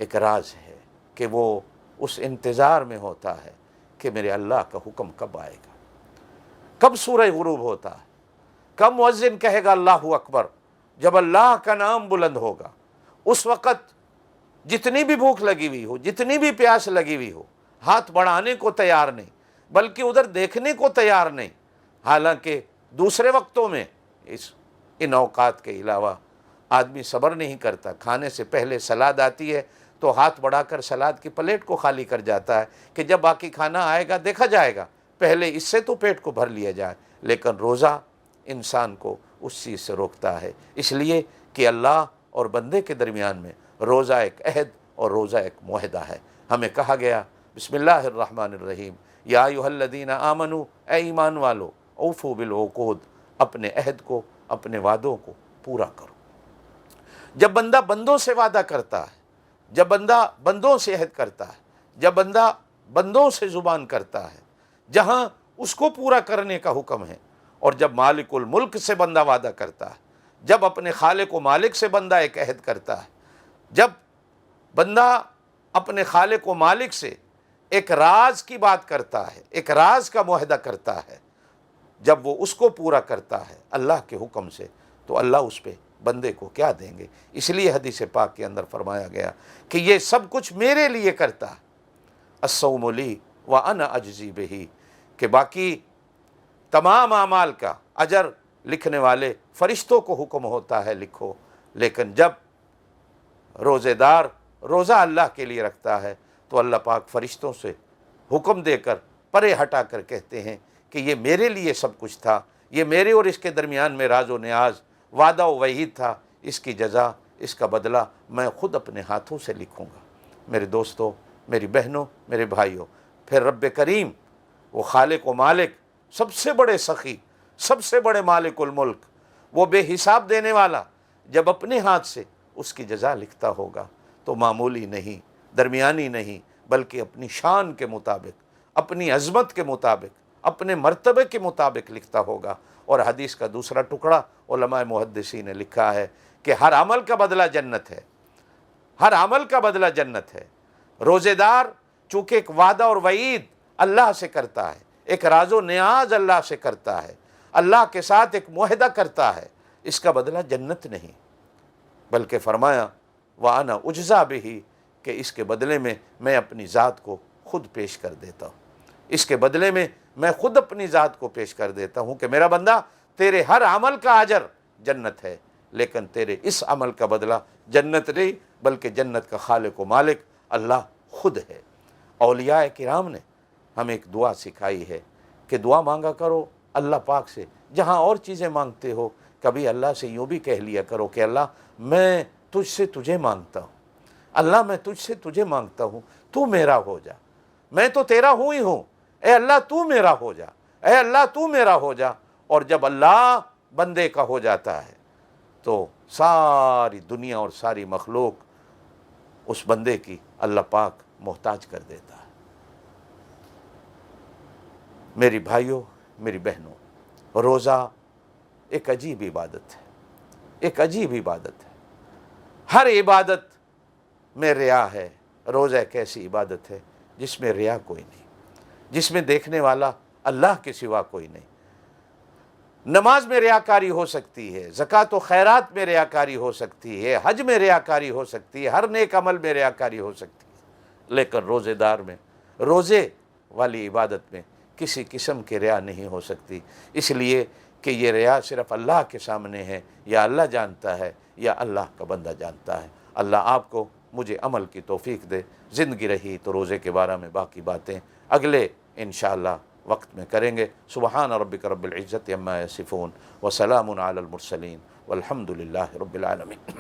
ایک راز ہے کہ وہ اس انتظار میں ہوتا ہے کہ میرے اللہ کا حکم کب آئے گا، کب سورہ غروب ہوتا ہے، کب مؤذن کہے گا اللہ اکبر، جب اللہ کا نام بلند ہوگا اس وقت جتنی بھی بھوک لگی ہوئی ہو، جتنی بھی پیاس لگی ہوئی ہو، ہاتھ بڑھانے کو تیار نہیں، بلکہ ادھر دیکھنے کو تیار نہیں۔ حالانکہ دوسرے وقتوں میں ان اوقات کے علاوہ آدمی صبر نہیں کرتا، کھانے سے پہلے سلاد آتی ہے تو ہاتھ بڑھا کر سلاد کی پلیٹ کو خالی کر جاتا ہے کہ جب باقی کھانا آئے گا دیکھا جائے گا، پہلے اس سے تو پیٹ کو بھر لیا جائے۔ لیکن روزہ انسان کو اس چیز سے روکتا ہے، اس لیے کہ اللہ اور بندے کے درمیان میں روزہ ایک عہد اور روزہ ایک معاہدہ ہے۔ ہمیں کہا گیا بسم اللہ الرحمن الرحیم، یا ایھا الذین آمنوا، اے ایمان والو، اوفوا بالعقود، اپنے عہد کو، اپنے وعدوں کو پورا کرو۔ جب بندہ بندوں سے وعدہ کرتا ہے، جب بندہ بندوں سے عہد کرتا ہے، جب بندہ بندوں سے زبان کرتا ہے، جہاں اس کو پورا کرنے کا حکم ہے، اور جب مالک الملک سے بندہ وعدہ کرتا ہے، جب اپنے خالق و مالک سے بندہ ایک عہد کرتا ہے، جب بندہ اپنے خالق و مالک سے ایک راز کی بات کرتا ہے، ایک راز کا معاہدہ کرتا ہے، جب وہ اس کو پورا کرتا ہے اللہ کے حکم سے، تو اللہ اس پہ بندے کو کیا دیں گے۔ اس لیے حدیث پاک کے اندر فرمایا گیا کہ یہ سب کچھ میرے لیے کرتا ہے، الصوم لی وانا اجزی بہ، کہ باقی تمام اعمال کا اجر لکھنے والے فرشتوں کو حکم ہوتا ہے لکھو، لیکن جب روزے دار روزہ اللہ کے لیے رکھتا ہے تو اللہ پاک فرشتوں سے حکم دے کر پرے ہٹا کر کہتے ہیں کہ یہ میرے لیے سب کچھ تھا، یہ میرے اور اس کے درمیان میں راز و نیاز، وعدہ و وعید تھا، اس کی جزا، اس کا بدلہ میں خود اپنے ہاتھوں سے لکھوں گا۔ میرے دوستوں، میری بہنوں، میرے بھائیوں، پھر رب کریم، وہ خالق و مالک، سب سے بڑے سخی، سب سے بڑے مالک الملک، وہ بے حساب دینے والا، جب اپنے ہاتھ سے اس کی جزا لکھتا ہوگا تو معمولی نہیں، درمیانی نہیں، بلکہ اپنی شان کے مطابق، اپنی عظمت کے مطابق، اپنے مرتبے کے مطابق لکھتا ہوگا۔ اور حدیث کا دوسرا ٹکڑا علماء محدثین نے لکھا ہے کہ ہر عمل کا بدلہ جنت ہے، ہر عمل کا بدلہ جنت ہے۔ روزے دار چونکہ ایک وعدہ اور وعید اللہ سے کرتا ہے، ایک راز و نیاز اللہ سے کرتا ہے، اللہ کے ساتھ ایک معاہدہ کرتا ہے، اس کا بدلہ جنت نہیں، بلکہ فرمایا وَأَنَا أُجْزَىٰ بِهِ، کہ اس کے بدلے میں اپنی ذات کو خود پیش کر دیتا ہوں، اس کے بدلے میں خود اپنی ذات کو پیش کر دیتا ہوں کہ میرا بندہ تیرے ہر عمل کا اجر جنت ہے، لیکن تیرے اس عمل کا بدلہ جنت نہیں، بلکہ جنت کا خالق و مالک اللہ خود ہے۔ اولیاء کرام نے ہمیں ایک دعا سکھائی ہے کہ دعا مانگا کرو اللہ پاک سے، جہاں اور چیزیں مانگتے ہو کبھی اللہ سے یوں بھی کہہ لیا کرو کہ اللہ میں تجھ سے تجھے مانگتا ہوں، اللہ میں تجھ سے تجھے مانگتا ہوں، تو میرا ہو جا، میں تو تیرا ہوں ہی ہوں، اے اللہ تو میرا ہو جا، اے اللہ تو میرا ہو جا۔ اور جب اللہ بندے کا ہو جاتا ہے تو ساری دنیا اور ساری مخلوق اس بندے کی اللہ پاک محتاج کر دیتا ہے۔ میری بھائیوں، میری بہنوں، روزہ ایک عجیب عبادت ہے، ایک عجیب عبادت ہے۔ ہر عبادت میں ریا ہے، روزہ ایک ایسی عبادت ہے جس میں ریا کوئی نہیں، جس میں دیکھنے والا اللہ کے سوا کوئی نہیں۔ نماز میں ریاکاری ہو سکتی ہے، زکوٰۃ و خیرات میں ریاکاری ہو سکتی ہے، حج میں ریاکاری ہو سکتی ہے، ہر نیک عمل میں ریاکاری ہو سکتی ہے، لیکن روزے دار میں، روزے والی عبادت میں کسی قسم کی ریا نہیں ہو سکتی، اس لیے کہ یہ ریا صرف اللہ کے سامنے ہے، یا اللہ جانتا ہے یا اللہ کا بندہ جانتا ہے۔ اللہ آپ کو مجھے عمل کی توفیق دے۔ زندگی رہی تو روزے کے بارے میں باقی باتیں اگلے انشاءاللہ وقت میں کریں گے۔ سبحان ربک رب العزت عما یصفون وسلام علی المرسلین والحمد للہ رب العالمین۔